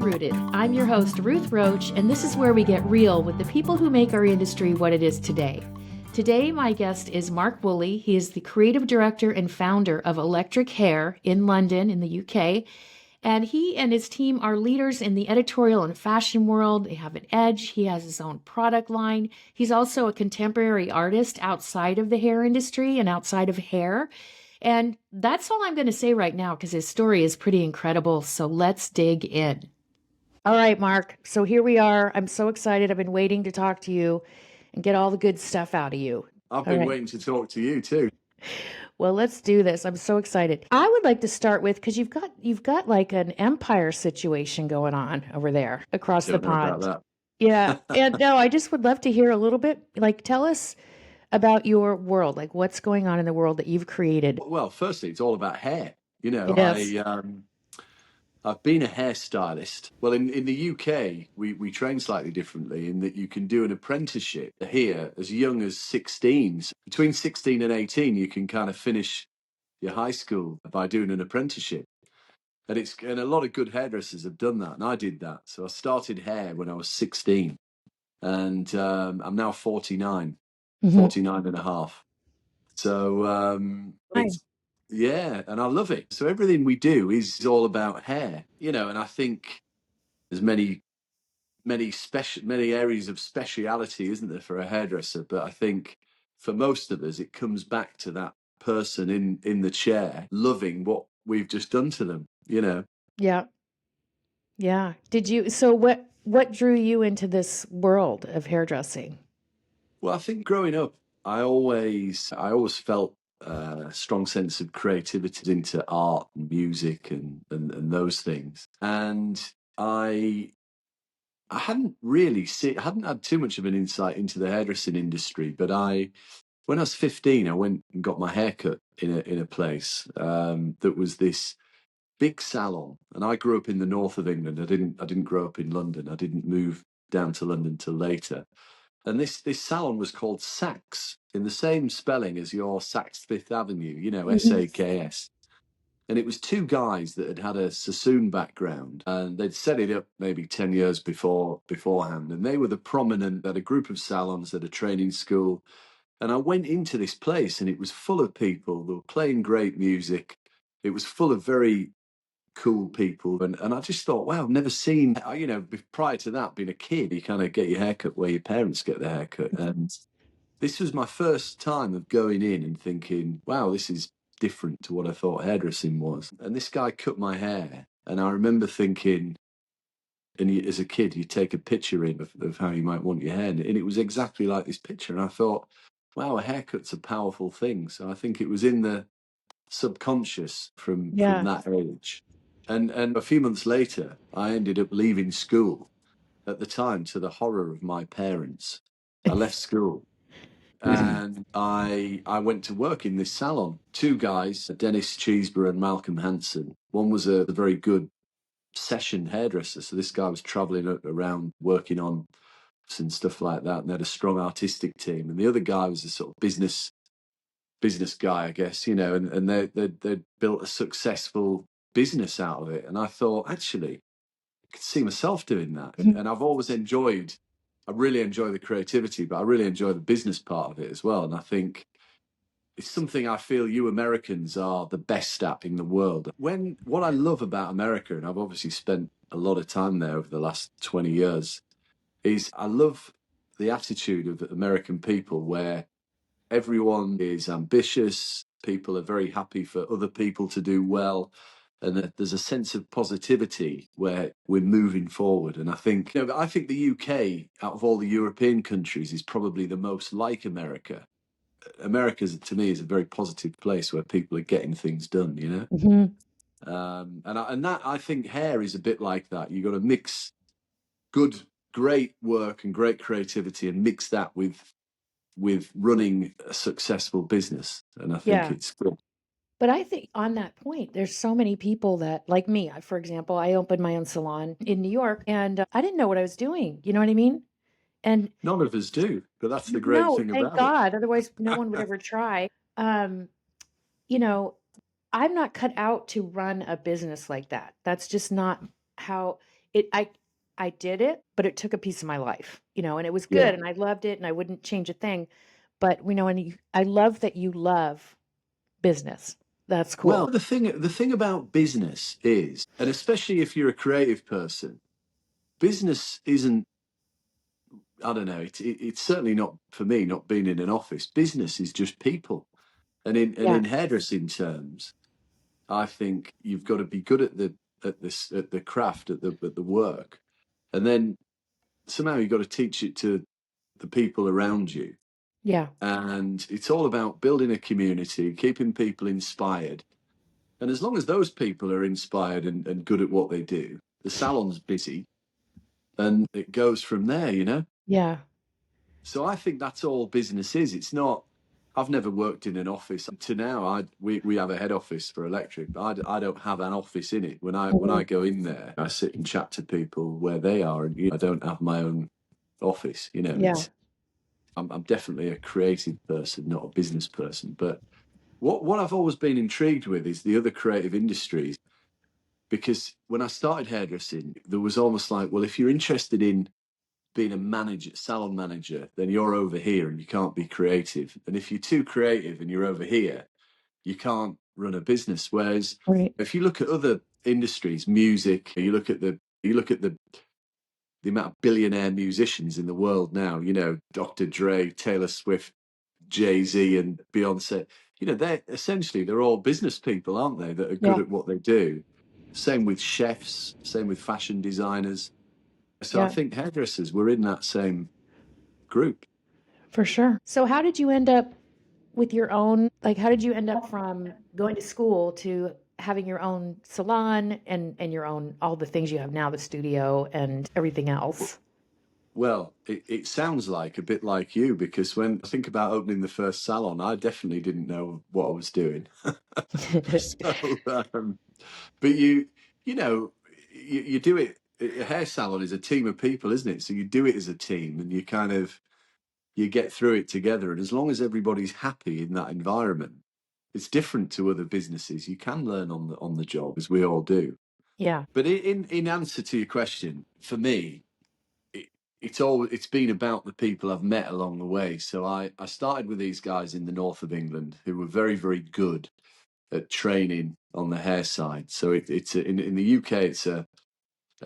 Rooted. I'm your host, Ruth Roach, and this is where we get real with the people who make our industry what it is today. Today, my guest is Mark Woolley. He is the creative director and founder of Electric Hair in London, in the UK. And he and his team are leaders in the editorial and fashion world. They have an edge. He has his own product line. He's also a contemporary artist outside of the hair industry and outside of hair. And that's all I'm going to say right now because his story is pretty incredible. So let's dig in. All right, Mark. So here we are. I'm so excited. I've been waiting to talk to you and get all the good stuff out of you. I've been waiting to talk to you too. Well, let's do this. I'm so excited. I would like to start with, because you've got like an empire situation going on over there across the pond. About that. Yeah. And no, I just would love to hear a little bit, like tell us about your world, like what's going on in the world that you've created. Well, firstly, it's all about hair. You know, Yes. I've been a hairstylist. Well, in the UK, we train slightly differently in that you can do an apprenticeship here as young as 16. So between 16 and 18, you can kind of finish your high school by doing an apprenticeship. And a lot of good hairdressers have done that. And I did that. So I started hair when I was 16. And I'm now 49, 49 and a half. So it's, yeah, and I love it. So everything we do is all about hair, you know, and I think there's many areas of speciality, isn't there, for a hairdresser? But I think for most of us, it comes back to that person in the chair loving what we've just done to them, you know? Yeah. Yeah. So what drew you into this world of hairdressing? Well, I think growing up, I always felt a strong sense of creativity into art and music and those things. And I hadn't had too much of an insight into the hairdressing industry, but when I was 15, I went and got my hair cut in a place that was this big salon. And I grew up in the north of England. I didn't grow up in London. I didn't move down to London till later. And this salon was called Saks, in the same spelling as your Saks Fifth Avenue, you know, SAKS. And it was two guys that had a Sassoon background, and they'd set it up maybe 10 years beforehand. And they were they had a group of salons at a training school. And I went into this place and it was full of people. They were playing great music. It was full of very cool people. And I just thought, wow, I've never seen, you know, prior to that, being a kid, you kind of get your haircut where your parents get their haircut. And this was my first time of going in and thinking, wow, this is different to what I thought hairdressing was. And this guy cut my hair. And I remember thinking, as a kid, you take a picture of how you might want your hair. And it was exactly like this picture. And I thought, wow, a haircut's a powerful thing. So I think it was in the subconscious from that age. And a few months later, I ended up leaving school. At the time, to the horror of my parents, I left school and I went to work in this salon. Two guys, Dennis Cheeseborough and Malcolm Hanson. One was a very good session hairdresser. So this guy was traveling around working on and stuff like that. And they had a strong artistic team. And the other guy was a sort of business guy, I guess, you know, and they built a successful business out of it. And I thought, actually, I could see myself doing that. And I've always I really enjoy the creativity, but I really enjoy the business part of it as well. And I think it's something I feel you Americans are the best at in the world. What I love about America, and I've obviously spent a lot of time there over the last 20 years, is I love the attitude of American people where everyone is ambitious. People are very happy for other people to do well. And there's a sense of positivity where we're moving forward. And I think the UK, out of all the European countries, is probably the most like America. America, to me, is a very positive place where people are getting things done, you know? I think hair is a bit like that. You've got to mix great work and great creativity and mix that with running a successful business. And I think it's good. But I think on that point, there's so many people that, like me, for example, I opened my own salon in New York and I didn't know what I was doing. You know what I mean? And none of us do, but that's the great thing about it. Thank God. Otherwise, no one would ever try. You know, I'm not cut out to run a business like that. That's just not how I did it, but it took a piece of my life, and it was good Yeah. and I loved it and I wouldn't change a thing. But and I love that you love business. That's Well, cool. the thing about business is, and especially if you're a creative person, business isn't. I don't know. It's certainly not for me. Not being in an office, business is just people. And in Yes. hairdressing terms, I think you've got to be good at the craft at the work, and then somehow you've got to teach it to the people around you. Yeah. And it's all about building a community, keeping people inspired. And as long as those people are inspired and good at what they do, the salon's busy and it goes from there. Yeah. So I think that's all business is. It's not, I've never worked in an office to now. We have a head office for electric, but I don't have an office in it. When I Mhm. go in there, I sit and chat to people where they are, and I don't have my own office. Yeah. I'm definitely a creative person, not a business person. But what I've always been intrigued with is the other creative industries, because when I started hairdressing, there was almost like, well, if you're interested in being a manager, salon manager, then you're over here and you can't be creative. And if you're too creative and you're over here, you can't run a business. Whereas Right. if you look at other industries, music, you look at the amount of billionaire musicians in the world now, Dr. Dre, Taylor Swift, Jay-Z and Beyonce, they're all business people, aren't they, that are good Yeah. at what they do. Same with chefs, same with fashion designers. So I Yeah. think hairdressers were in that same group. For sure. So how did you end up with your own, like, how did you end up from going to school to having your own salon and your own, all the things you have now, the studio and everything else? Well, it sounds like a bit like you, because when I think about opening the first salon, I definitely didn't know what I was doing. So, but you know, you do it. A hair salon is a team of people, isn't it? So you do it as a team, and you get through it together. And as long as everybody's happy in that environment, it's different to other businesses. You can learn on the job, as we all do. Yeah. But in answer to your question, for me, it, it's been about the people I've met along the way. So I started with these guys in the north of England who were very, very good at training on the hair side. So in the UK, it's a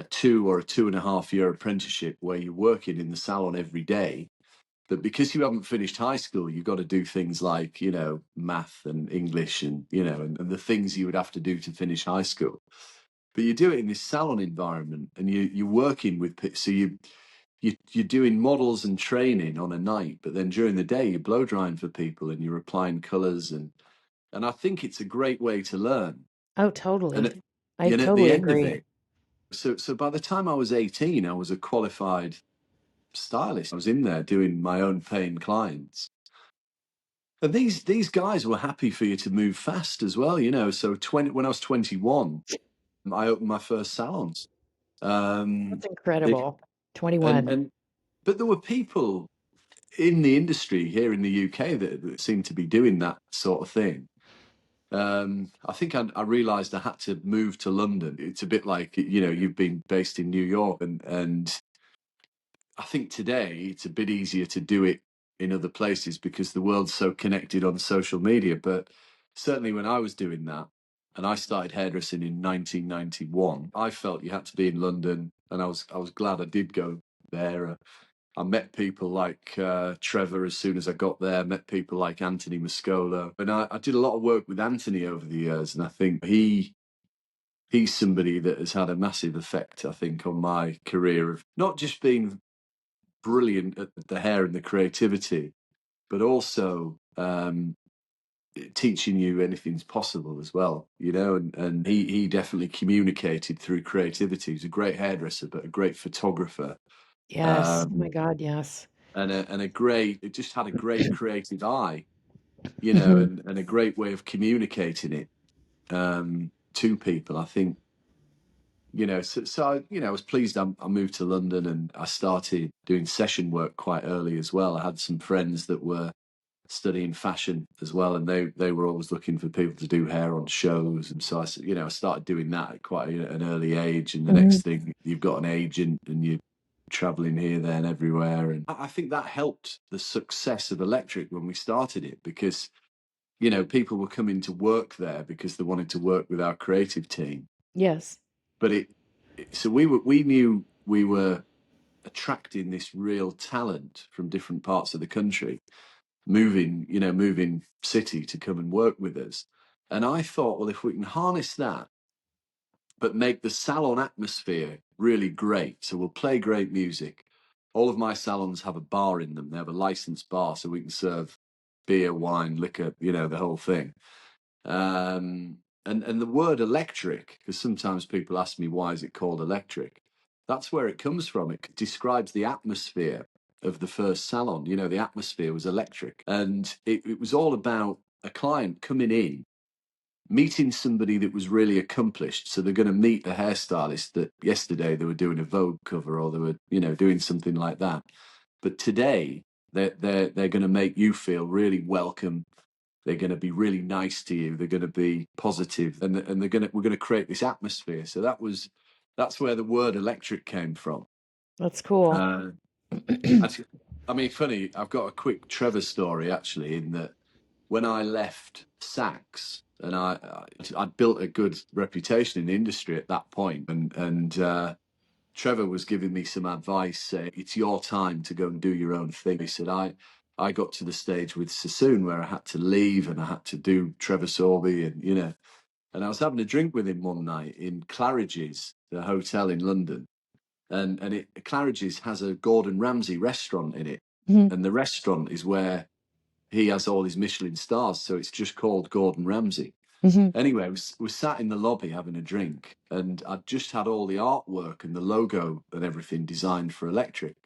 2 or 2.5 year apprenticeship where you're working in the salon every day. But because you haven't finished high school, you've got to do things like, math and English and the things you would have to do to finish high school. But you do it in this salon environment, and you're working with, so you're doing models and training on a night, but then during the day you're blow drying for people and you're applying colors, and I think it's a great way to learn. Oh, And totally. I at the totally end of agree. it, so by the time I was 18, I was a qualified stylist. I was in there doing my own paying clients. And these guys were happy for you to move fast as well. So when I was 21, I opened my first salons. Um, That's it, incredible. and 21. and but there were people in the industry here in the UK that seemed to be doing that sort of thing. I think I realised I had to move to London. It's a bit like, you've been based in New York, and I think today it's a bit easier to do it in other places because the world's so connected on social media. But certainly when I was doing that, and I started hairdressing in 1991, I felt you had to be in London, and I was glad I did go there. I met people like Trevor as soon as I got there. Met people like Anthony Muscolo, and I did a lot of work with Anthony over the years. And I think he's somebody that has had a massive effect, I think, on my career of not just being brilliant at the hair and the creativity, but also teaching you anything's possible as well. And he definitely communicated through creativity. He's a great hairdresser, but a great photographer. Yes. Oh my Um, God, yes. it just had a great creative eye, Mhm. and a great way of communicating it to people. I think, I was pleased I moved to London, and I started doing session work quite early as well. I had some friends that were studying fashion as well, and they were always looking for people to do hair on shows, and so I started doing that at quite an early age, and the Mm-hmm. next thing you've got an agent and you're traveling here, there, and everywhere, and I think that helped the success of Electric when we started it, because people were coming to work there because they wanted to work with our creative team. Yes. But so we knew we were attracting this real talent from different parts of the country, moving city to come and work with us. And I thought, well, if we can harness that, but make the salon atmosphere really great, so we'll play great music. All of my salons have a bar in them. They have a licensed bar, so we can serve beer, wine, liquor, the whole thing. And the word electric, because sometimes people ask me, why is it called Electric? That's where it comes from. It describes the atmosphere of the first salon. The atmosphere was electric. And it was all about a client coming in, meeting somebody that was really accomplished. So they're going to meet a hairstylist that yesterday they were doing a Vogue cover, or they were, doing something like that. But today they're going to make you feel really welcome. They're going to be really nice to you. They're going to be positive, and we're going to create this atmosphere. So that's where the word electric came from. That's cool. Actually, I mean, funny. I've got a quick Trevor story actually. In that, when I left Saks, and I'd built a good reputation in the industry at that point, and Trevor was giving me some advice, saying, it's your time to go and do your own thing. He said, I got to the stage with Sassoon where I had to leave and I had to do Trevor Sorby, and I was having a drink with him one night in Claridge's, the hotel in London. And Claridge's has a Gordon Ramsay restaurant in it. Mm-hmm. And the restaurant is where he has all his Michelin stars. So it's just called Gordon Ramsay. Mm-hmm. Anyway, we sat in the lobby having a drink, and I'd just had all the artwork and the logo and everything designed for Electric.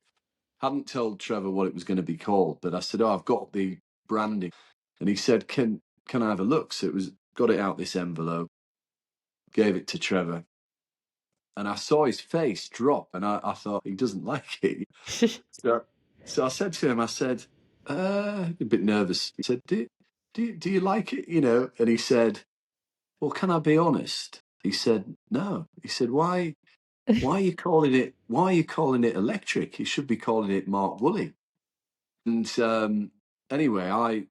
Hadn't told Trevor what it was going to be called, but I said, "Oh, I've got the branding," and he said, "Can I have a look?" So got it out this envelope, gave it to Trevor, and I saw his face drop, and I thought he doesn't like it. So I said to him, I said, a bit nervous. He said, "Do you like it?" And he said, "Well, can I be honest?" He said, "No." He said, "Why are you calling it? Why are you calling it Electric? You should be calling it Mark Woolley." And anyway,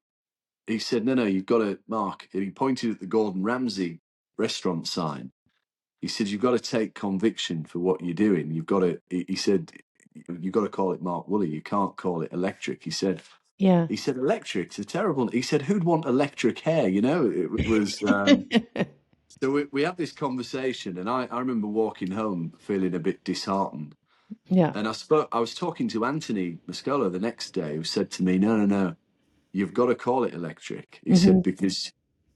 he said, "No, you've got to, Mark." And he pointed at the Gordon Ramsay restaurant sign. He said, "You've got to take conviction for what you're doing. You've got to." He said, "You've got to call it Mark Woolley. You can't call it Electric." He said, Yeah. He said, "Electric's a terrible." He said, "Who'd want electric hair?" It was. So we had this conversation, and I remember walking home feeling a bit disheartened. Yeah. And I was talking to Anthony Muscolo the next day, who said to me, No, you've got to call it Electric." He said, "Because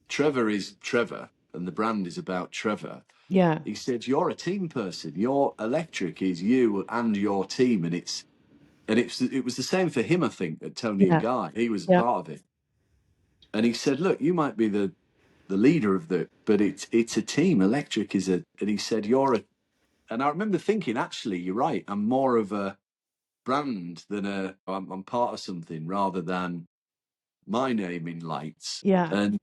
Trevor is Trevor, and the brand is about Trevor." Yeah. He said, "You're a team person. Your Electric is you and your team." And it was the same for him, I think, at Tony and Yeah. Guy. He was a Yeah. part of it. And he said, "Look, you might be the leader of but it's a team. Electric is a." And he said, "You're a." And I remember thinking, actually, you're right. I'm more of a brand than I'm part of something rather than my name in lights. Yeah. And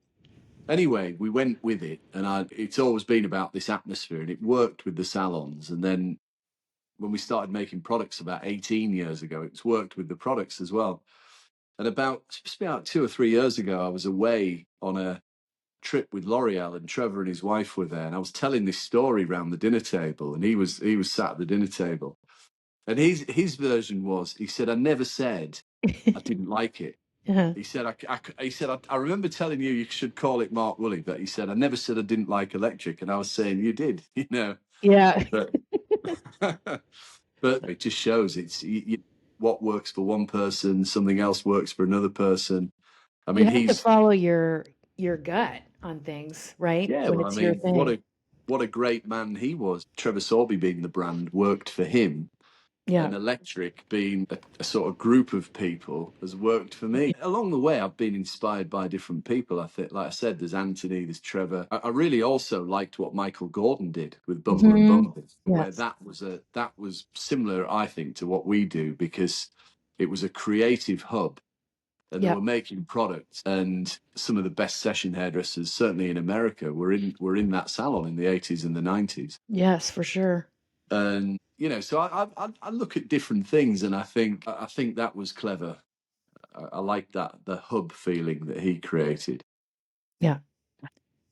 anyway, we went with it, and it's always been about this atmosphere, and it worked with the salons. And then when we started making products about 18 years ago, it's worked with the products as well. And about 2 or 3 years ago, I was away on a trip with L'Oreal, and Trevor and his wife were there, and I was telling this story around the dinner table, and he was sat at the dinner table, and his version was, he said, "I never said I didn't like it." Uh-huh. He said, I remember telling you should call it Mark Woolley," but he said, "I never said I didn't like Electric," and I was saying, "You did," Yeah. But but it just shows what works for one person, something else works for another person. I You mean, have to follow your gut on things, right? yeah, When well, I it's your mean, what thing. a great man he was. Trevor Sorby being the brand worked for him, Yeah. and Electric being a sort of group of people has worked for me. Along the way, I've been inspired by different people. I think, like I said, there's Anthony, there's Trevor. I really also liked what Michael Gordon did with Bumble and Bumble, where Yes. that was similar, I think, to what we do, because it was a creative hub. and they Yep. were making products. And some of the best session hairdressers, certainly in America, were in that salon in the 80s and the 90s. Yes, for sure. And so I look at different things, and I think that was clever. I like that, the hub feeling that he created. Yeah,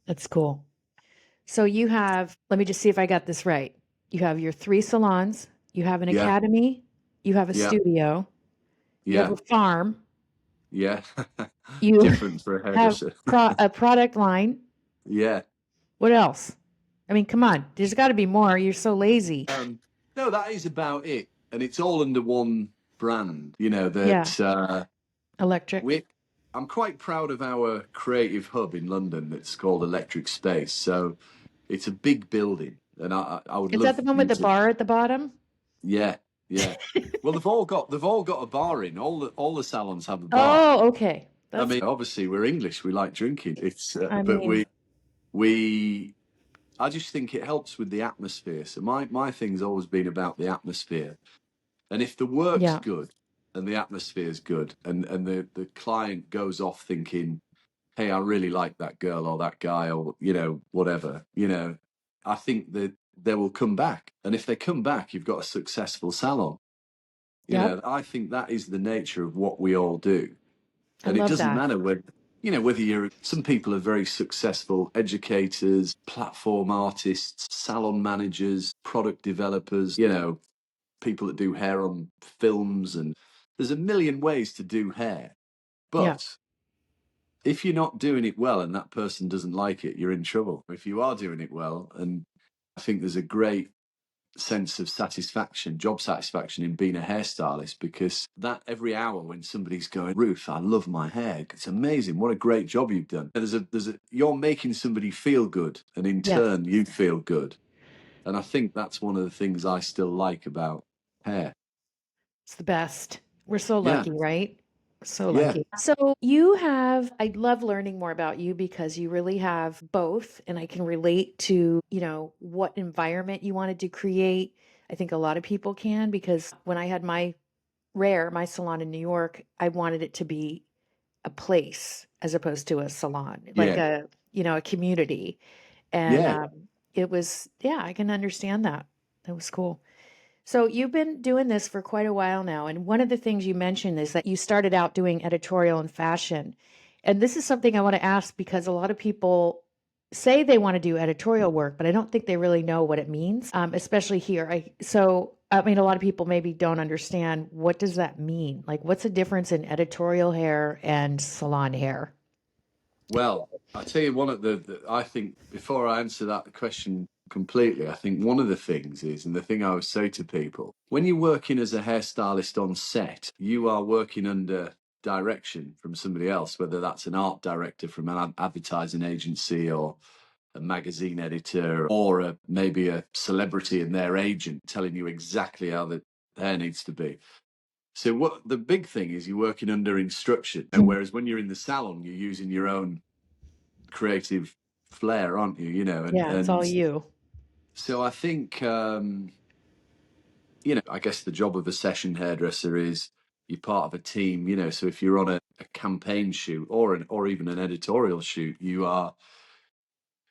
that's cool. So you have, let me just see if I got this right. You have your 3 salons, you have an Yeah, academy, you have a yeah, studio, you have yeah, a farm, yeah. you Different for a have hairdresser. a product line. Yeah. What else? I mean, come on, there's got to be more. You're so lazy. No, that is about it, and it's all under one brand. Yeah, That electric. we. I'm quite proud of our creative hub in London that's called Electric Space. So it's a big building, and I would Is that love the one with you the to. bar at the bottom? Yeah, yeah. Well, they've all got a bar in. All the salons have a bar. Oh, okay. I That's, mean, obviously we're English. We like drinking. It's I but mean, we I just think it helps with the atmosphere. So my thing's always been about the atmosphere. And if the work's yeah, good and the atmosphere's good, and the client goes off thinking, hey, I really like that girl or that guy, or whatever, I think that they will come back. And if they come back, you've got a successful salon. yep. I think that is the nature of what we all do. I And it love doesn't that. matter whether some people are very successful educators, platform artists, salon managers, product developers, people that do hair on films, and there's a million ways to do hair. Yeah, But if you're not doing it well and that person doesn't like it, you're in trouble. If you are doing it well, and I think there's a great sense of satisfaction, job satisfaction in being a hairstylist, because that every hour when somebody's going, Ruth, I love my hair. It's amazing. What a great job you've done. You're making somebody feel good, and in yes. turn you feel good. And I think that's one of the things I still like about hair. It's the best. We're so Yeah. lucky, right? So Yeah. lucky. So you have, I love learning more about you because you really have both, and I can relate to, what environment you wanted to create. I think a lot of people can because when I had my salon in New York, I wanted it to be a place as opposed to a salon, like Yeah. a community. And Yeah. it was, yeah, I can understand that. That was cool. So you've been doing this for quite a while now, and one of the things you mentioned is that you started out doing editorial and fashion. And this is something I want to ask because a lot of people say they want to do editorial work, but I don't think they really know what it means, especially here. I mean, a lot of people maybe don't understand what does that mean? Like, what's the difference in editorial hair and salon hair? Well, I tell you, one of I think before I answer that question completely, I think one of the things is, and the thing I would say to people, when you're working as a hairstylist on set, you are working under direction from somebody else, whether that's an art director from an advertising agency, or a magazine editor, or maybe a celebrity and their agent telling you exactly how the hair needs to be. So what the big thing is, you're working under instruction, whereas when you're in the salon, you're using your own creative flair, aren't you? And Yeah, it's all you. so I think I guess the job of a session hairdresser is you're part of a team. So if you're on a campaign shoot, or even an editorial shoot, you're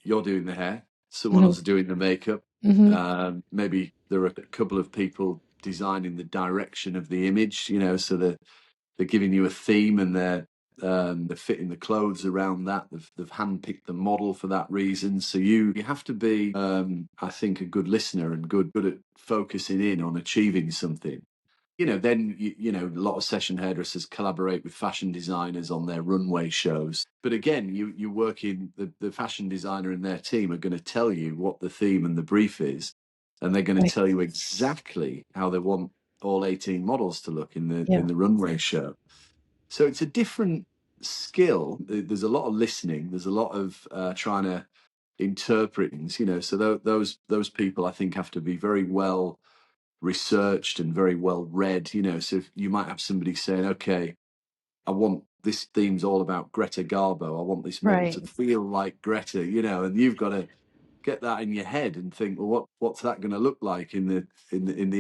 doing the hair, someone Hmm. else is doing the makeup. Hmm. Maybe there are a couple of people designing the direction of the image. So they're giving you a theme, and they're fitting the clothes around that. They've handpicked the model for that reason. So you have to be, I think, a good listener and good at focusing in on achieving something. Then a lot of session hairdressers collaborate with fashion designers on their runway shows. But again, you work in the fashion designer and their team are going to tell you what the theme and the brief is, and they're going to Right. tell you exactly how they want all 18 models to look in the Yeah. in the runway show. So it's a different skill. There's a lot of listening. There's a lot of trying to interpret things. So those people, I think, have to be very well researched and very well read. So if you might have somebody saying, "Okay, I want this theme's all about Greta Garbo. I want this model to Right. feel like Greta." And you've got to get that in your head and think, well, what's that going to look like in the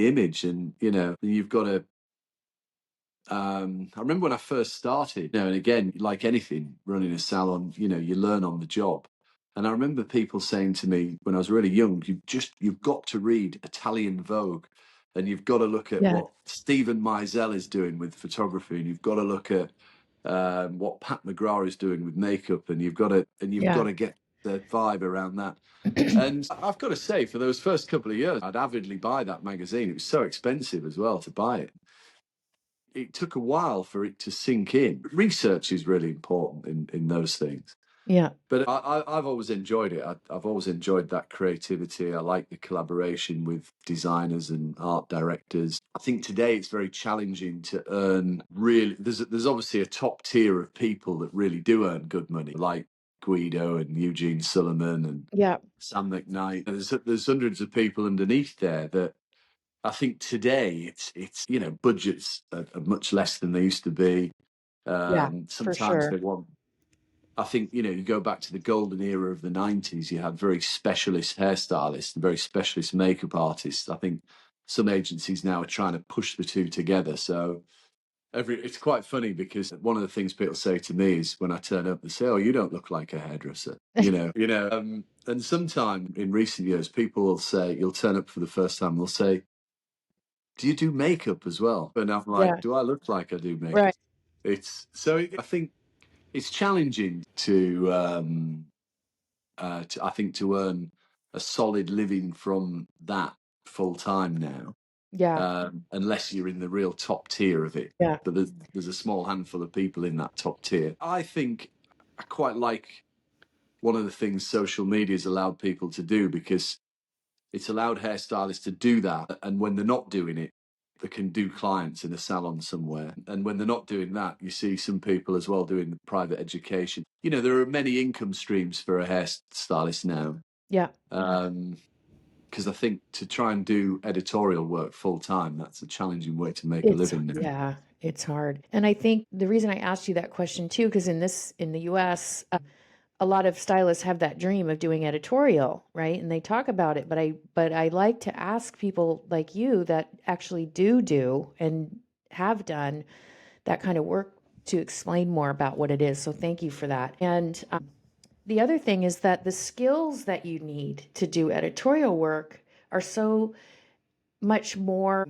image? And you've got to I remember when I first started, and again, like anything, running a salon, you learn on the job. And I remember people saying to me when I was really young, you've got to read Italian Vogue, and you've got to look at Yeah. what Stephen Meisel is doing with photography, and you've got to look at what Pat McGrath is doing with makeup, and you've got Yeah. to get the vibe around that. And I've got to say, for those first couple of years, I'd avidly buy that magazine. It was so expensive as well to buy it. It took a while for it to sink in. Research is really important in those things. Yeah. But I've always enjoyed it. I've always enjoyed that creativity. I like the collaboration with designers and art directors. I think today it's very challenging to earn really. There's obviously a top tier of people that really do earn good money, like Guido and Eugene Sullivan and Yeah. Sam McKnight. There's hundreds of people underneath there that I think today it's budgets are much less than they used to be. Yeah, for Sometimes sure. they want. I think you go back to the golden era of the '90s. You had very specialist hairstylists and very specialist makeup artists. I think some agencies now are trying to push the two together. So it's quite funny because one of the things people say to me is when I turn up, they say, "Oh, you don't look like a hairdresser," And sometime in recent years, people will say, you'll turn up for the first time, they'll say, do you do makeup as well? And I'm like, Yeah. do I look like I do makeup? Right. I think it's challenging I think to earn a solid living from that full time now, Yeah. unless you're in the real top tier of it. Yeah. But there's a small handful of people in that top tier. I think I quite like one of the things social media has allowed people to do because it's allowed hairstylists to do that. And when they're not doing it, they can do clients in a salon somewhere. And when they're not doing that, you see some people as well doing private education. There are many income streams for a hairstylist now. Yeah. Because I think to try and do editorial work full time, that's a challenging way to make a It's living now. yeah, it's hard. And I think the reason I asked you that question too, because in the US, a lot of stylists have that dream of doing editorial, right? And they talk about it, but I like to ask people like you that actually do and have done that kind of work to explain more about what it is. So thank you for that. And the other thing is that the skills that you need to do editorial work are so much more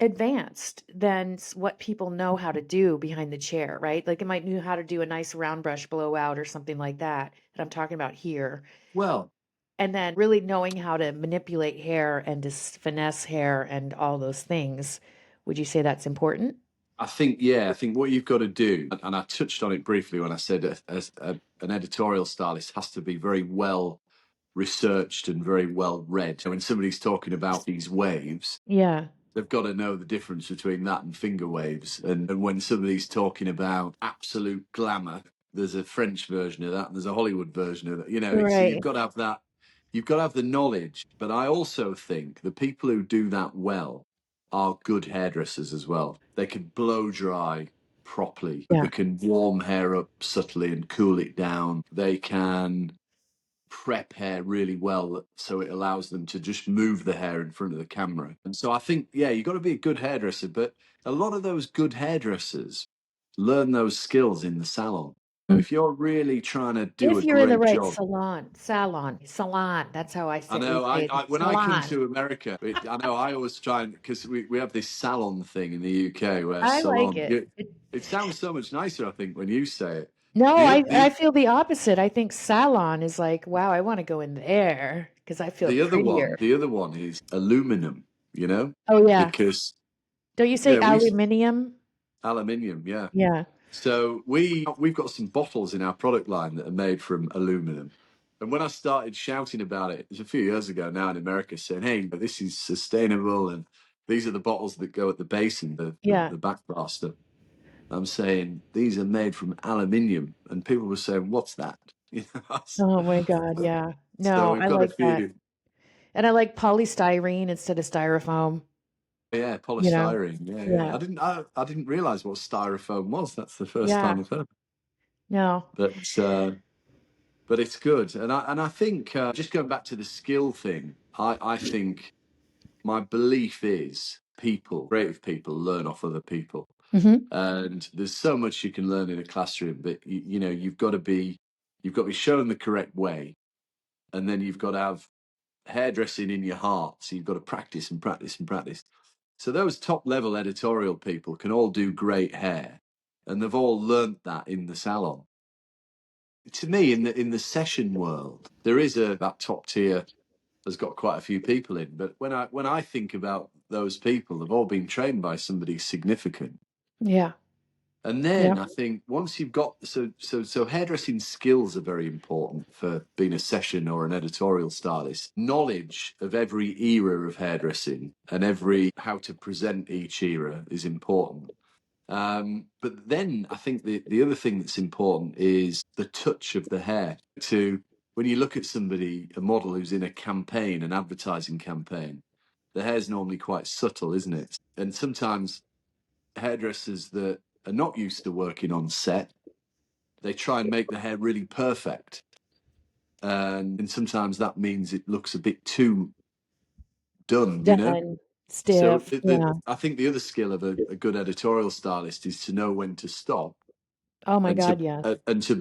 advanced than what people know how to do behind the chair, right? Like they might know how to do a nice round brush blowout or something like that I'm talking about here. Well, And then really knowing how to manipulate hair and to finesse hair and all those things. Would you say that's important? I think what you've got to do, and I touched on it briefly when I said an editorial stylist has to be very well researched and very well read. So when somebody's talking about these waves, Yeah. they've got to know the difference between that and finger waves. And when somebody's talking about absolute glamour, there's a French version of that, and there's a Hollywood version of that. So you've Right. got to have that. You've got to have the knowledge. But I also think the people who do that well are good hairdressers as well. They can blow dry properly. Yeah. They can warm hair up subtly and cool it down. They can prep hair really well so it allows them to just move the hair in front of the camera. And so I think, you've got to be a good hairdresser, but a lot of those good hairdressers learn those skills in the salon. If you're really trying to do a If you're in the great right job, salon. That's how I we know. say it. When I come Salon. to America, I know I always try and because we have this salon thing in the UK where I like salon. it. It sounds so much nicer, I think, when you say it. No, The I the feel the opposite. I think salon is like, wow, I want to go in there because I feel prettier. the other one is aluminum. Oh yeah. Because Don't you say we aluminium? aluminium, yeah. Yeah. So we've got some bottles in our product line that are made from aluminum. And when I started shouting about it, a few years ago now in America, saying, "Hey, this is sustainable, and these are the bottles that go at the base and Yeah. the back bar stuff." I'm saying these are made from aluminium, and people were saying, "What's that?" Oh my God. Yeah. So No, we've I got a like that. few, And I like polystyrene instead of styrofoam, yeah, you know? polystyrene, yeah, yeah. Yeah. I didn't realize what styrofoam was. That's the first Yeah. time I've heard. No. But it's good, and I think just going back to the skill thing, I think my belief is people, creative people, learn off other people. Mm-hmm. And there's so much you can learn in a classroom, but you've got to be shown the correct way, and then you've got to have hairdressing in your heart. So you've got to practice and practice and practice. So those top level editorial people can all do great hair, and they've all learnt that in the salon. To me, in the session world, there is that top tier has got quite a few people in. But when I think about those people, they've all been trained by somebody significant. Yeah. And then Yeah. I think once you've got so hairdressing skills are very important for being a session or an editorial stylist. Knowledge of every era of hairdressing and how to present each era is important. But then I think the other thing that's important is the touch of the hair. When you look at somebody, a model who's in a campaign, an advertising campaign, the hair's normally quite subtle, isn't it? And sometimes hairdressers that are not used to working on set, they try and make the hair really perfect. And sometimes that means it looks a bit too done, Done. So Stiff. Yeah. I think the other skill of a good editorial stylist is to know when to stop Oh my and God, yes. to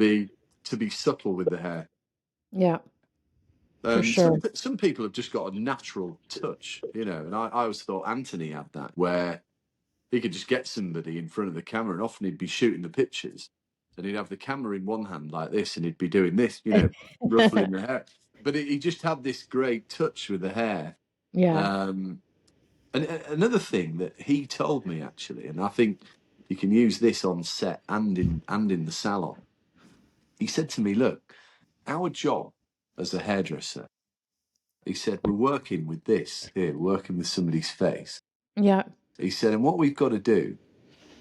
be subtle with the hair. Yeah, for And sure. some people have just got a natural touch, and I always thought Anthony had that, where he could just get somebody in front of the camera, and often he'd be shooting the pictures, and he'd have the camera in one hand like this, and he'd be doing this, ruffling the hair. But he just had this great touch with the hair. Yeah. And another thing that he told me, actually, and I think you can use this on set and in the salon. He said to me, "Look, our job as a hairdresser," he said, "we're working with this here, working with somebody's face." Yeah. He said, "And what we've got to do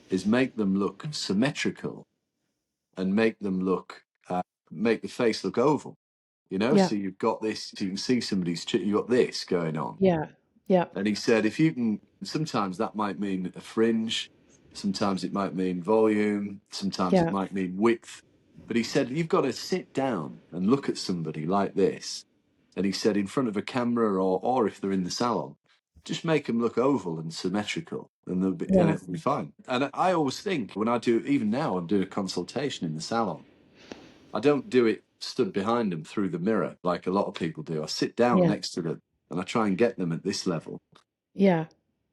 is make them look symmetrical and make the face look oval. Yeah. So you've got this, so you can see you've got this going on." Yeah. Yeah. And he said, if you can, sometimes that might mean a fringe, sometimes it might mean volume, sometimes it Yeah. might mean width. But he said, you've got to sit down and look at somebody like this. And he said, in front of a camera or if they're in the salon, just make them look oval and symmetrical, and Yeah. it'll be fine. And I always think when I do, even now, I'm doing a consultation in the salon, I don't do it stood behind them through the mirror like a lot of people do. I sit down Yeah. next to them and I try and get them at this level. Yeah.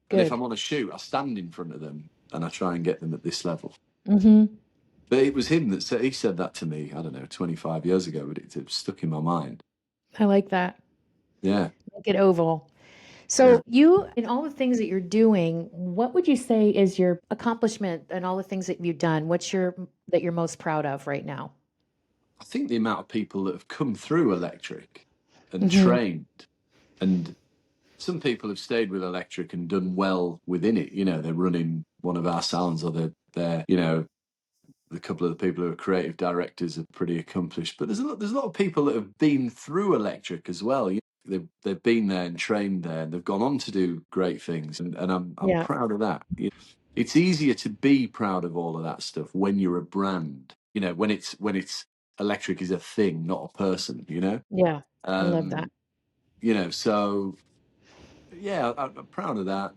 And if Good. I'm on a shoot, I stand in front of them and I try and get them at this level. Mm-hmm. But it was him that said that to me, I don't know, 25 years ago, but it stuck in my mind. I like that. Yeah. Make it oval. Yeah. So you, in all the things that you're doing, what would you say is your accomplishment and all the things that you've done? That you're most proud of right now? I think the amount of people that have come through electric and Mm-hmm. trained, and some people have stayed with electric and done well within it. They're running one of our salons, or they're a couple of the people who are creative directors are pretty accomplished. But there's a lot of people that have been through electric as well. They've been there and trained there, and they've gone on to do great things, and I'm Yeah. proud of that. It's easier to be proud of all of that stuff when you're a brand. When it's electric is a thing, not a person. Yeah. I love that. So yeah, I'm proud of that.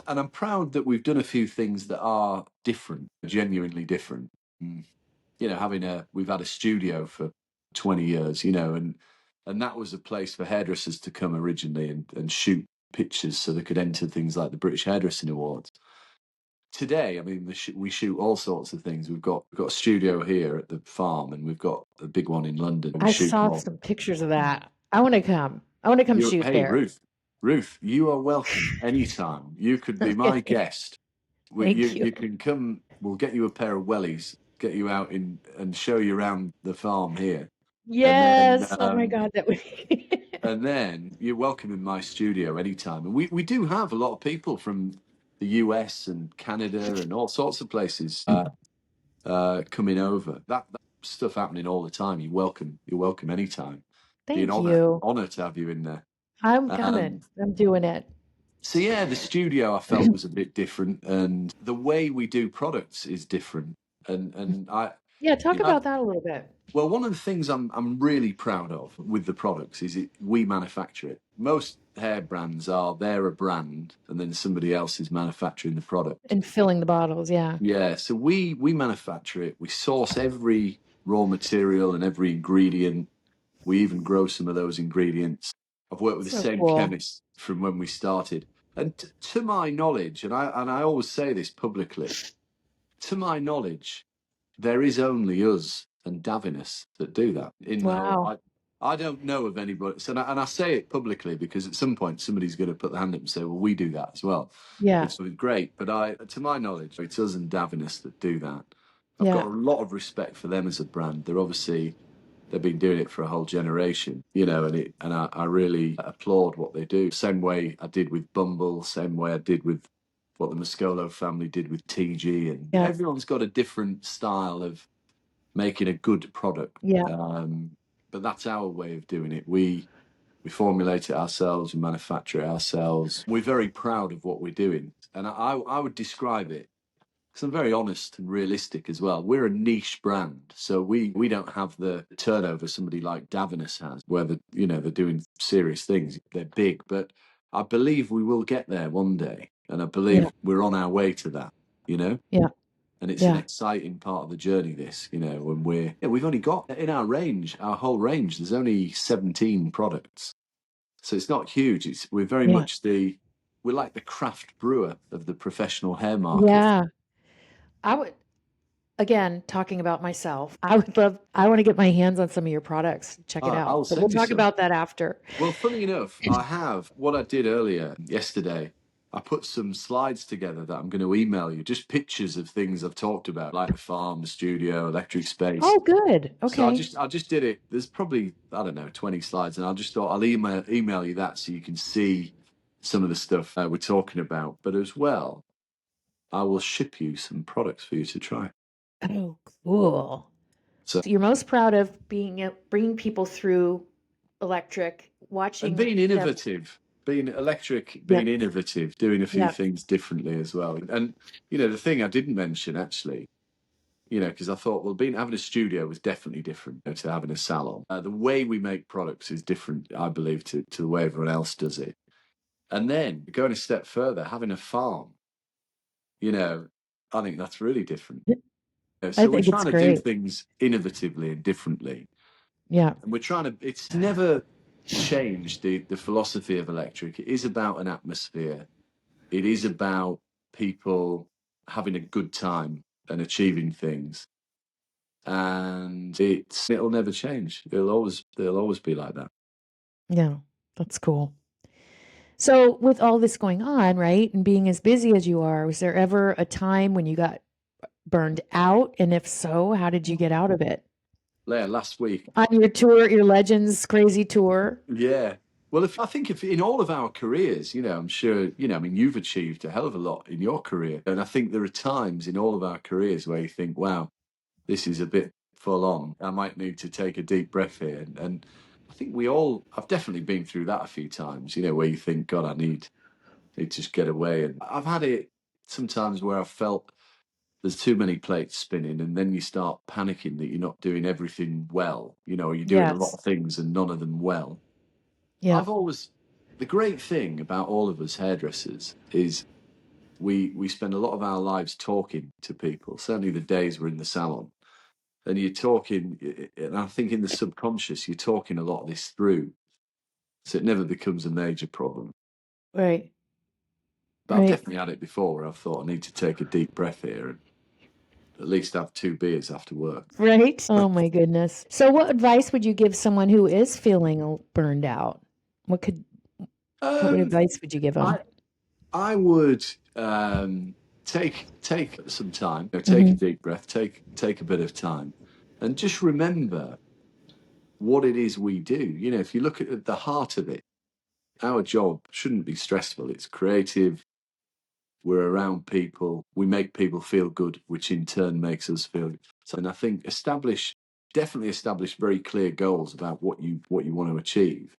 And I'm proud that we've done a few things that are different, genuinely different. Mm. We've had a studio for 20 years, and that was a place for hairdressers to come originally and shoot pictures so they could enter things like the British Hairdressing Awards. Today, I mean, we shoot all sorts of things. We've got a studio here at the farm, and we've got a big one in London. We I shoot saw more. some pictures of that. I want to come. I want to come shoot Hey, there. Ruth, you are welcome anytime. You could be my guest. Thank you. You can come. We'll get you a pair of wellies, get you out and show you around the farm here, and then Yes. Oh my God, that would and then you're welcome in my studio anytime. And we do have a lot of people from the US and Canada and all sorts of places coming over. That stuff happening all the time. You're welcome. You're welcome anytime. Be an Thank you. honor to have you in there. I'm Um, coming. I'm doing it. so yeah, the studio I felt was a bit different, and the way we do products is different. And Yeah, talk I about that a little bit. Well, one of the things I'm really proud of with the products is we manufacture it. Most hair brands are they're a brand and then somebody else is manufacturing the product. And filling the bottles, yeah. Yeah, so we manufacture it. We source every raw material and every ingredient. We even grow some of those ingredients. I've worked with the So same cool. chemist from when we started. And to my knowledge, and I always say this publicly, to my knowledge, there is only us and Davinus that do that in the whole. Wow. I don't know of anybody. So, and I say it publicly because at some point somebody's going to put their hand up and say, "Well, we do that as well," Yeah. which is great. But to my knowledge, it's us and Davinus that do that. I've got Yeah. a lot of respect for them as a brand. They've been doing it for a whole generation, and I really applaud what they do. Same way I did with Bumble, same way I did with what the Muscolo family did with TG, and Yeah. everyone's got a different style of making a good product. Yeah. But that's our way of doing it. We formulate it ourselves, we manufacture it ourselves. We're very proud of what we're doing, and I would describe it because I'm very honest and realistic as well. We're a niche brand, so we don't have the turnover somebody like Davinus has, where they're doing serious things. They're big, but I believe we will get there one day, and I believe we're on our way to that. Yeah. And it's an Yeah. exciting part of the journey. When we've only got in our range, our whole range. There's only 17 products, so it's not huge. We're very Yeah. much we're like the craft brewer of the professional hair market. Yeah. I would, again, talking about myself, I want to get my hands on some of your products. Check it out. I'll But we'll send you talk some. about that after. Well, funny enough, I have what I did earlier yesterday. I put some slides together that I'm going to email you, just pictures of things I've talked about, like the farm, the studio, electric space. Oh, good. So I Okay. just did it. There's probably, I don't know, 20 slides, and I just thought I'll email you that so you can see some of the stuff we're talking about. But as well, I will ship you some products for you to try. Oh, cool. So So you're most proud of bringing people through electric, and watching being them. innovative, being electric, Yep. being innovative, doing a few Yep. things differently as well. And the thing I didn't mention actually, because I thought, well, having a studio was definitely different to having a salon. The way we make products is different, I believe, to the way everyone else does it. And then going a step further, having a farm, I think that's really different. I So we're think it's trying to do great. things innovatively and differently. Yeah. And it's never changed the philosophy of electric. It is about an atmosphere. It is about people having a good time and achieving things. And it'll never change. It'll always be like that. Yeah. That's cool. So with all this going on, right, and being as busy as you are, was there ever a time when you got burned out? And if so, how did you get out of it? Last week. On your tour, your Legends crazy tour? Yeah. Well, I think if in all of our careers, I'm sure, I mean, you've achieved a hell of a lot in your career. And I think there are times in all of our careers where you think, wow, this is a bit full on. I might need to take a deep breath here. And I think I've definitely been through that a few times, where you think, God, I need to just get away. And I've had it sometimes where I've felt there's too many plates spinning, and then you start panicking that you're not doing everything well, or you're doing a lot Yes. of things and none of them well. Yeah. The great thing about all of us hairdressers is we spend a lot of our lives talking to people, certainly the days we're in the salon. And you're talking, and I think in the subconscious, you're talking a lot of this through. So it never becomes a major problem. Right. But I've Right. definitely had it before where I've thought I need to take a deep breath here and at least have 2 beers after work. Right. Oh my goodness. So what advice would you give someone who is feeling burned out? What Um, advice would you give them? I I would take some time, take a Mhm. deep breath, take a bit of time, and just remember what it is we do. If you look at the heart of it, our job shouldn't be stressful. It's creative. We're around people. We make people feel good, which in turn makes us feel good. So, and I think definitely establish very clear goals about what you want to achieve.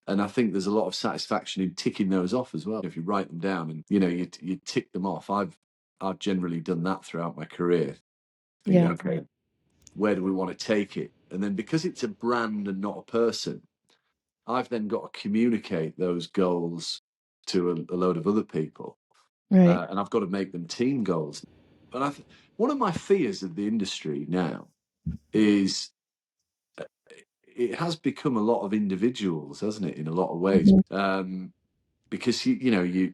And I think there's a lot of satisfaction in ticking those off as well. If you write them down and you tick them off. I've generally done that throughout my career. Think, Yeah. okay, where do we want to take it? And then because it's a brand and not a person, I've then got to communicate those goals to a load of other people. Right. And I've got to make them team goals. And one of my fears of the industry now is it has become a lot of individuals, hasn't it, in a lot of ways? Because you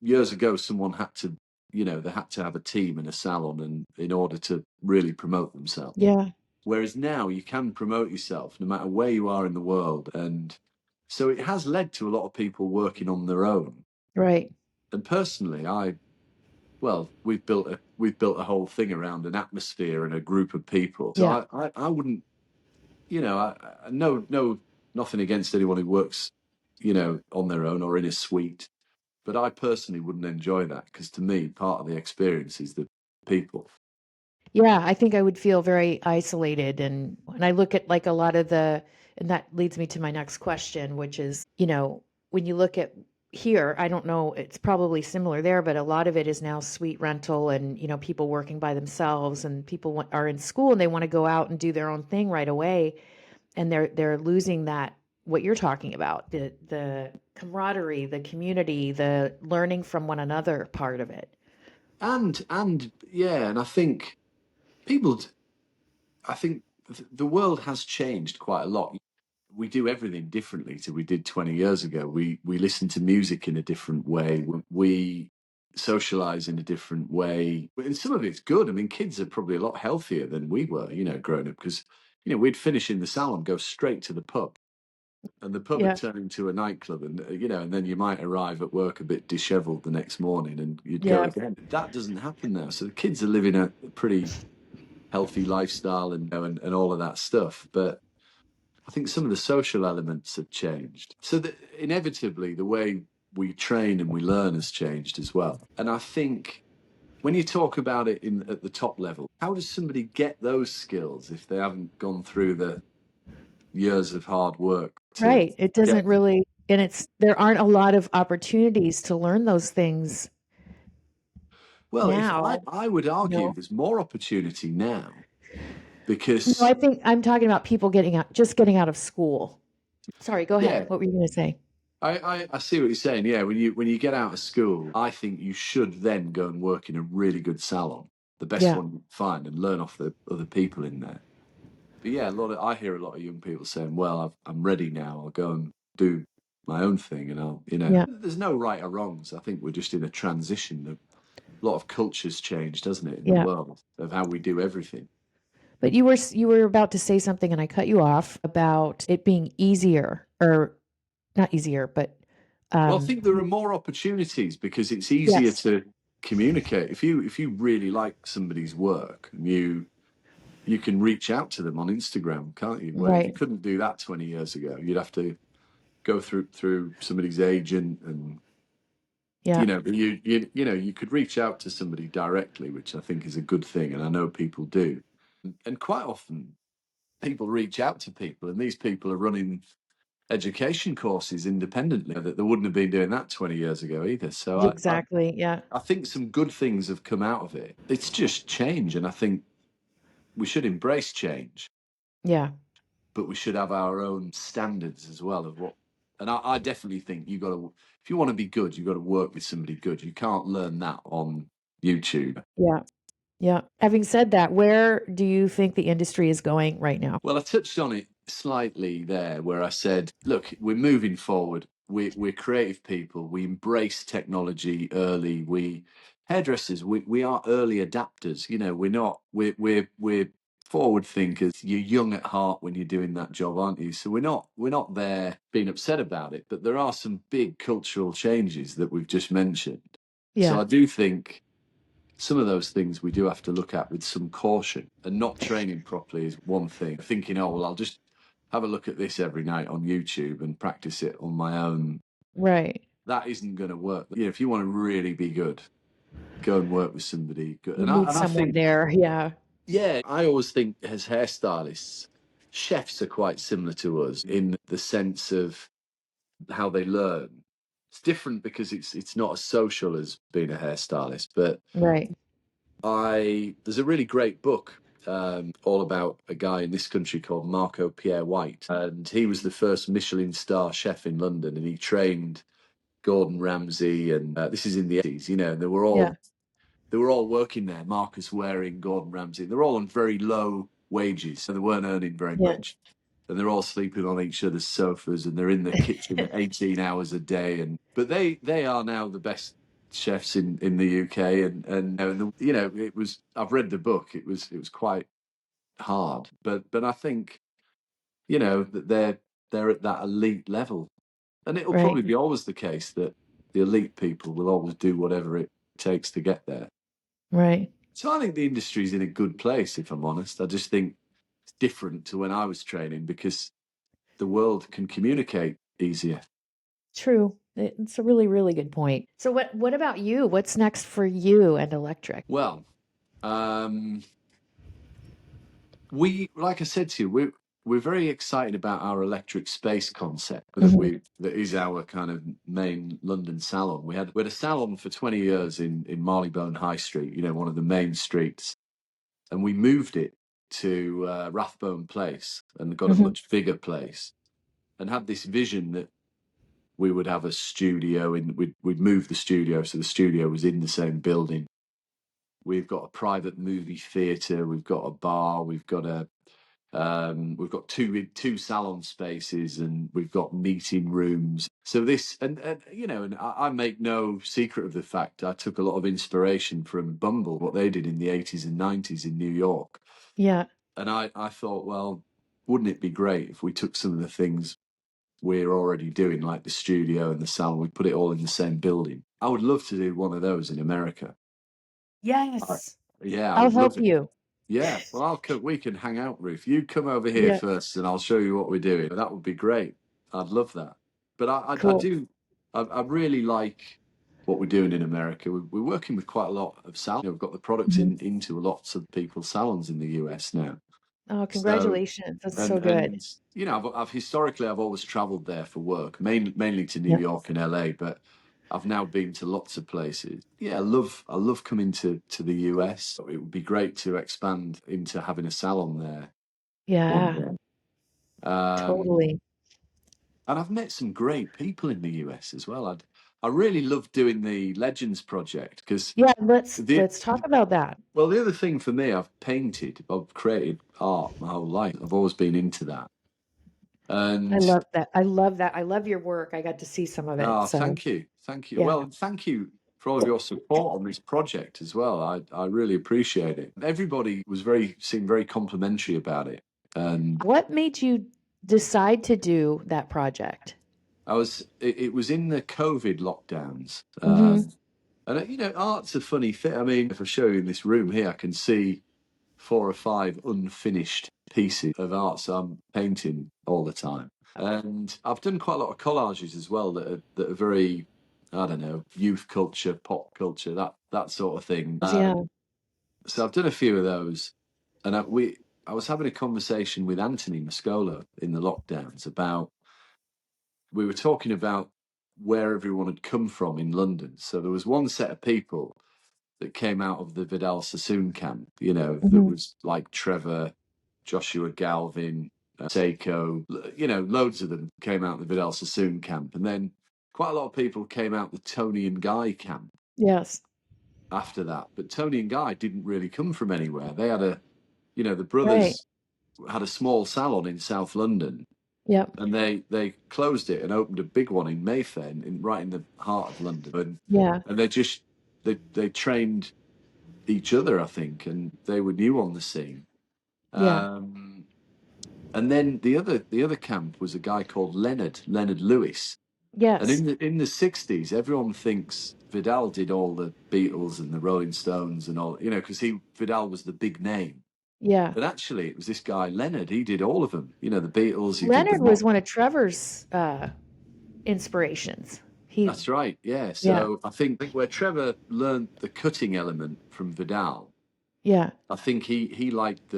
years ago, someone had to, they had to have a team and a salon, and in order to really promote themselves. Yeah. Whereas now you can promote yourself no matter where you are in the world, and so it has led to a lot of people working on their own. Right. And personally, well, we've built a whole thing around an atmosphere and a group of people. So Yeah. I wouldn't, I no nothing against anyone who works, on their own or in a suite. But I personally wouldn't enjoy that, because to me, part of the experience is the people. Yeah, I think I would feel very isolated. And when I look at like a lot of and that leads me to my next question, which is, when you look at here, I don't know, it's probably similar there, but a lot of it is now suite rental and, people working by themselves, and people are in school and they want to go out and do their own thing right away. And they're losing that, what you're talking about, the camaraderie, the community, the learning from one another part of it. And yeah, and I think people, I think the world has changed quite a lot. We do everything differently to we did 20 years ago. We listen to music in a different way. We socialize in a different way. And some of it's good. I mean, kids are probably a lot healthier than we were, growing up, because, we'd finish in the salon, go straight to the pub, and the pub would Yeah. turn into a nightclub, and and then you might arrive at work a bit disheveled the next morning, and you'd go Yeah. again. That doesn't happen now. So the kids are living a pretty healthy lifestyle, and all of that stuff. But I think some of the social elements have changed. So that inevitably the way we train and we learn has changed as well. And I think when you talk about it at the top level, how does somebody get those skills if they haven't gone through the years of hard work to Right. It doesn't get? really, and there aren't a lot of opportunities to learn those things Well, if I, now, I would you argue know. there's more opportunity now No, because, I think I'm talking about people getting out of school. Sorry, go ahead. yeah, What were you going to say? I see what you're saying. Yeah, when you get out of school, I think you should then go and work in a really good salon, the best Yeah. one you can find, and learn off the other people in there. But yeah, I hear a lot of young people saying, "Well, I'm ready now. I'll go and do my own thing," and Yeah. there's no right or wrongs. I think we're just in a transition. A lot of culture's changed, hasn't it, in the Yeah. world of how we do everything. But you were about to say something and I cut you off about it being easier, or not easier, but Well, I um think there are more opportunities because it's easier yes. to communicate. If you really like somebody's work, and you can reach out to them on Instagram, can't you? Where you Right. couldn't do that 20 years ago. You'd have to go through somebody's agent, and Yeah. but you could reach out to somebody directly, which I think is a good thing, and I know people do. And quite often people reach out to people, and these people are running education courses independently that they wouldn't have been doing that 20 years ago either. So Exactly. Yeah. I think some good things have come out of it. It's just change, and I think we should embrace change, Yeah. but we should have our own standards as well of what. And I definitely think you got to, if you want to be good, you got to work with somebody good. You can't learn that on YouTube. Yeah. Yeah. Having said that, where do you think the industry is going right now? Well, I touched on it slightly there, where I said, look, we're moving forward. We're creative people. We embrace technology early. Hairdressers, we are early adapters. We're not. We're forward thinkers. You're young at heart when you're doing that job, aren't you? So we're not there being upset about it. But there are some big cultural changes that we've just mentioned. So Yeah. I do think some of those things we do have to look at with some caution, and not training properly is one thing. Thinking, oh, well, I'll just have a look at this every night on YouTube and practice it on my own. Right. That isn't going to work. If you want to really be good, go and work with somebody good. You And I, need and I someone think, there. Yeah. yeah, I always think as hairstylists, chefs are quite similar to us in the sense of how they learn. It's different because it's not as social as being a hairstylist, but Right. there's a really great book all about a guy in this country called Marco Pierre White. And he was the first Michelin star chef in London, and he trained Gordon Ramsay. And this is in the 80s, you know, and they were all working there, Marcus Waring, Gordon Ramsay. They're all on very low wages, so they weren't earning very much. And they're all sleeping on each other's sofas, and they're in the kitchen 18 hours a day. But they are now the best chefs in the UK. And you know, it was, I've read the book. It was quite hard, but I think, you know, that they're at that elite level, and it'll probably be always the case that the elite people will always do whatever it takes to get there. Right. So I think the industry's in a good place, if I'm honest. I just think it's different to when I was training because the world can communicate easier. True. It's a really, really good point. So what about you? What's next for you and Electric? Well, like I said to you, we're very excited about our electric space concept that is our kind of main London salon. We had a salon for 20 years in Marylebone High Street, you know, one of the main streets, and we moved it to Rathbone Place and got a much bigger place, and had this vision that we would have a studio we'd move the studio, so the studio was in the same building. We've got a private movie theatre, we've got a bar, we've got two salon spaces, and we've got meeting rooms. So this, and you know, and I make no secret of the fact I took a lot of inspiration from Bumble, what they did in the 80s and 90s in New York. Yeah. And I thought, well, wouldn't it be great if we took some of the things we're already doing, like the studio and the salon, we put it all in the same building? I would love to do one of those in America. Yes. Yeah, I I'll would love help it. you. Yeah, well, we can hang out, Ruth. You come over here first, and I'll show you what we're doing. That would be great. I'd love that. But I really like what we're doing in America. We're working with quite a lot of salons. You know, we've got the products into lots of people's salons in the US now. Oh, So, congratulations. That's so good. you know, I've historically always travelled there for work, mainly to New York and LA, but I've now been to lots of places. Yeah, I love coming to the US. It would be great to expand into having a salon there one Yeah, day. totally. And I've met some great people in the US as well. I really love doing the Legends project because Yeah, let's talk about that. well, the other thing for me, I've created art my whole life. I've always been into that. I And love that. I love that. I love your work. I got to see some of it. So, thank you. Thank you. yeah. Well, thank you for all of your support on this project as well. I really appreciate it. Everybody seemed very complimentary about it. And What made you decide to do that project? it was in the COVID lockdowns. Mm-hmm. And you know, art's a funny thing. I mean, if I show you in this room here, I can see 4 or 5 unfinished pieces of art, so I'm painting all the time. And I've done quite a lot of collages as well that are very, I don't know, youth culture, pop culture, that sort of thing. Yeah. So I've done a few of those, and I was having a conversation with Anthony Mascolo in the lockdowns about, we were talking about where everyone had come from in London. So there was one set of people that came out of the Vidal Sassoon camp, you know, that was like Trevor, Joshua Galvin, Seiko, you know, loads of them came out of the Vidal Sassoon camp. And then quite a lot of people came out the Tony and Guy camp Yes. after that. But Tony and Guy didn't really come from anywhere. They had the Right. brothers had a small salon in South London. Yep. And they closed it and opened a big one in Mayfair, right in the heart of London. Yeah. And they trained each other, I think, and they were new on the scene. Yeah. And then the other camp was a guy called Leonard Lewis. And Yes. in the 60s, everyone thinks Vidal did all the Beatles and the Rolling Stones and all, you know, because Vidal was the big name. Yeah. But actually, it was this guy Leonard. He did all of them. You know, the Beatles. Leonard was one of Trevor's inspirations. That's right. Yeah. So I think where Trevor learned the cutting element from Vidal, I think he liked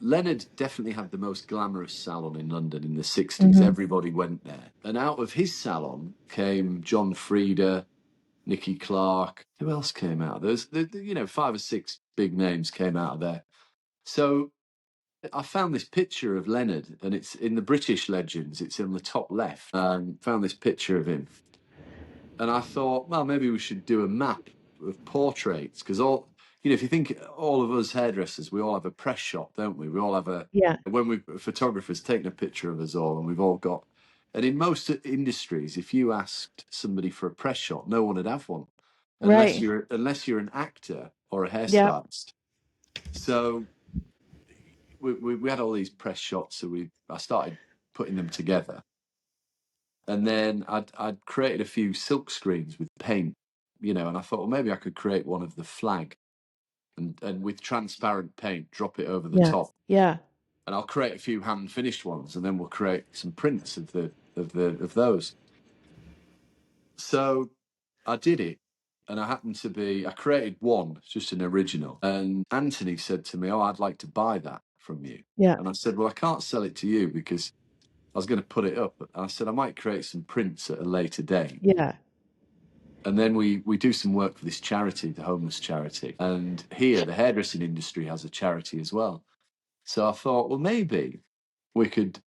Leonard definitely had the most glamorous salon in London in the 60s. Everybody went there. And out of his salon came John Frieda, Nicky Clark. Who else came out? There's, you know, 5 or 6 big names came out of there. So I found this picture of Leonard, and it's in the British legends. It's in the top left. Found this picture of him, and I thought, well, maybe we should do a map of portraits, because if you think, all of us hairdressers, we all have a press shop, don't we? We all have when we photographers taking a picture of us all, and we've all got. And in most industries, if you asked somebody for a press shot, no one would have one, unless you're an actor or a hairstylist. So we had all these press shots, so I started putting them together, and then I'd created a few silk screens with paint, and I thought, well, maybe I could create one of the flag, and with transparent paint, drop it over the top. Yeah. And I'll create a few hand finished ones, and then we'll create some prints of those. So I did it, and I created one, just an original. And Anthony said to me, "Oh, I'd like to buy that from you." Yeah. And I said, "Well, I can't sell it to you because I was going to put it up." And I said, "I might create some prints at a later date." Yeah. And then we do some work for this charity, the homeless charity. And here, the hairdressing industry has a charity as well. So I thought, well, maybe we could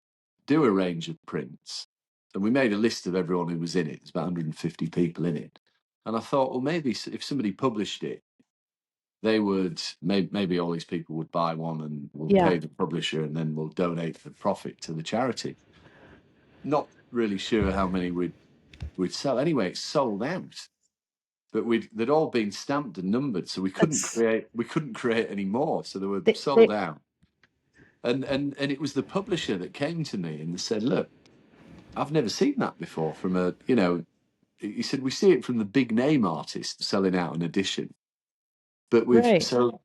do a range of prints. And we made a list of everyone who was in it. There's about 150 people in it. And I thought, well, maybe if somebody published it, they would, maybe all these people would buy one, and we'll pay the publisher, and then we'll donate the profit to the charity. Not really sure how many we'd sell. Anyway, it sold out. But they'd all been stamped and numbered, so we couldn't create any more. So they were sold out. And it was the publisher that came to me and said, "Look, I've never seen that before from he said, we see it from the big name artists selling out an edition. But so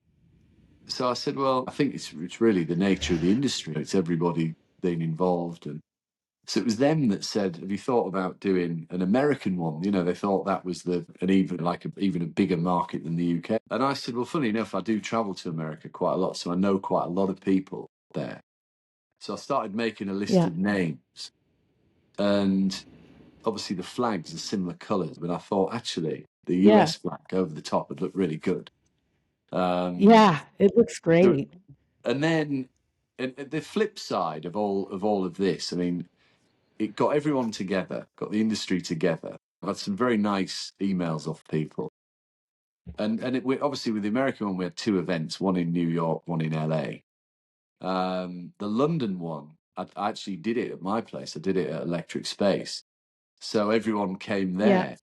I said, well, I think it's really the nature of the industry. It's everybody being involved. And so it was them that said, have you thought about doing an American one? They thought that was even a bigger market than the UK. And I said, well, funny enough, I do travel to America quite a lot, so I know quite a lot of people there. So I started making a list of names, and obviously the flags are similar colours, but I thought actually the US flag over the top would look really good. It looks great. And then the flip side of all of this, I mean, it got everyone together, got the industry together. I've had some very nice emails off people. And obviously with the American one, we had two events, one in New York, one in LA. The London one, I actually did it at my place. I did it at Electric Space. So everyone came there.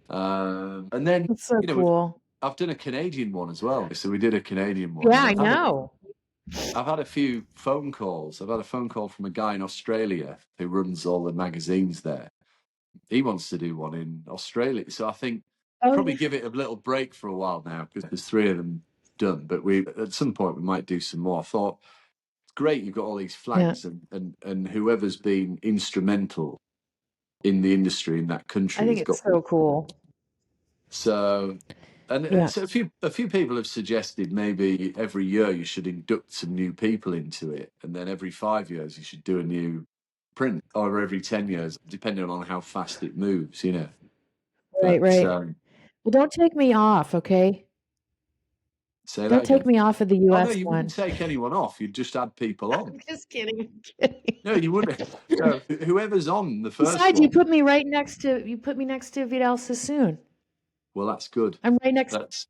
And then, that's so cool. I've done a Canadian one as well. So we did a Canadian one. Yeah, I know. I've had a few phone calls. I've had a phone call from a guy in Australia who runs all the magazines there. He wants to do one in Australia. So I think probably give it a little break for a while now, because there's three of them done. But at some point we might do some more. I thought, it's great you've got all these flags, and whoever's been instrumental in the industry in that country. I think it's so cool. So, so a few people have suggested maybe every year you should induct some new people into it, and then every 5 years you should do a new print, or every 10 years, depending on how fast it moves, Right. Well, don't take me off, okay? Say don't that take again. me off of the US one. No, you wouldn't take anyone off. You'd just add people on. I'm just kidding. No, you wouldn't. No, whoever's on the first Besides, one. you put me next to Vidal Sassoon. Well, that's good. I'm right next.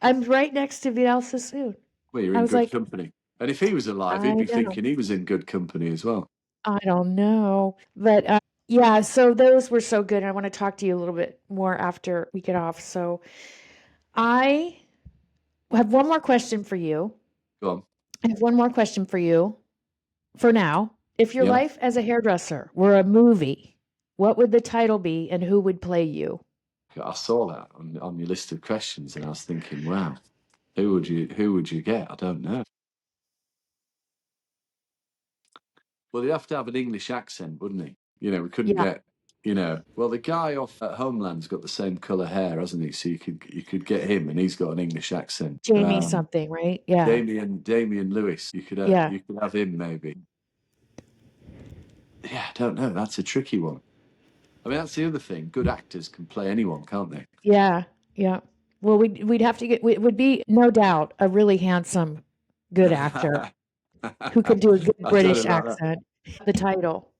I'm right next to Vidal Sassoon. Well, you're in good company. And if he was alive, he'd be thinking he was in good company as well. I don't know. But so those were so good. And I want to talk to you a little bit more after we get off. So I have one more question for you. Go on. I have one more question for you for now. If your life as a hairdresser were a movie, what would the title be and who would play you? I saw that on your list of questions, and I was thinking, wow, who would you get? I don't know. Well, he'd have to have an English accent, wouldn't he? We couldn't get, well, the guy off at Homeland's got the same colour hair, hasn't he? So you could get him, and he's got an English accent. Jamie something, right? Yeah. Damian Lewis. You could have him maybe. Yeah, I don't know. That's a tricky one. I mean, that's the other thing. Good actors can play anyone, can't they? Yeah. Well, we'd have to get. It would be no doubt a really handsome good actor who could do a good I don't know British about that. accent. The title.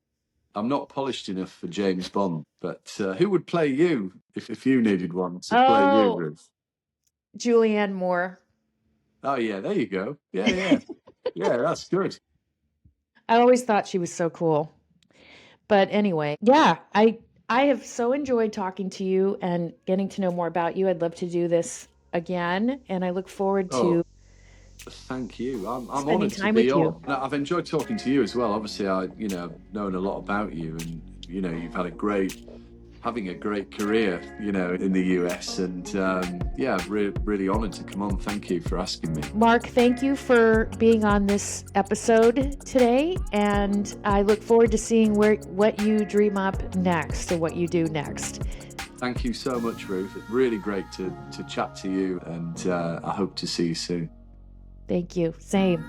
I'm not polished enough for James Bond, but who would play you if you needed one to play you, Oh, Ruth? Julianne Moore. Oh yeah, there you go. Yeah, yeah, yeah. That's good. I always thought she was so cool. But anyway, yeah, I have so enjoyed talking to you and getting to know more about you. I'd love to do this again, and I look forward to Oh, thank you. I'm spending honoured to time be with you. on. I've enjoyed talking to you as well. Obviously, known a lot about you, and you've had having a great career, in the US, and yeah, really honoured to come on. Thank you for asking me. Mark, thank you for being on this episode today, and I look forward to seeing what you dream up next or what you do next. Thank you so much, Ruth. It's really great to chat to you, and I hope to see you soon. Thank you. Same.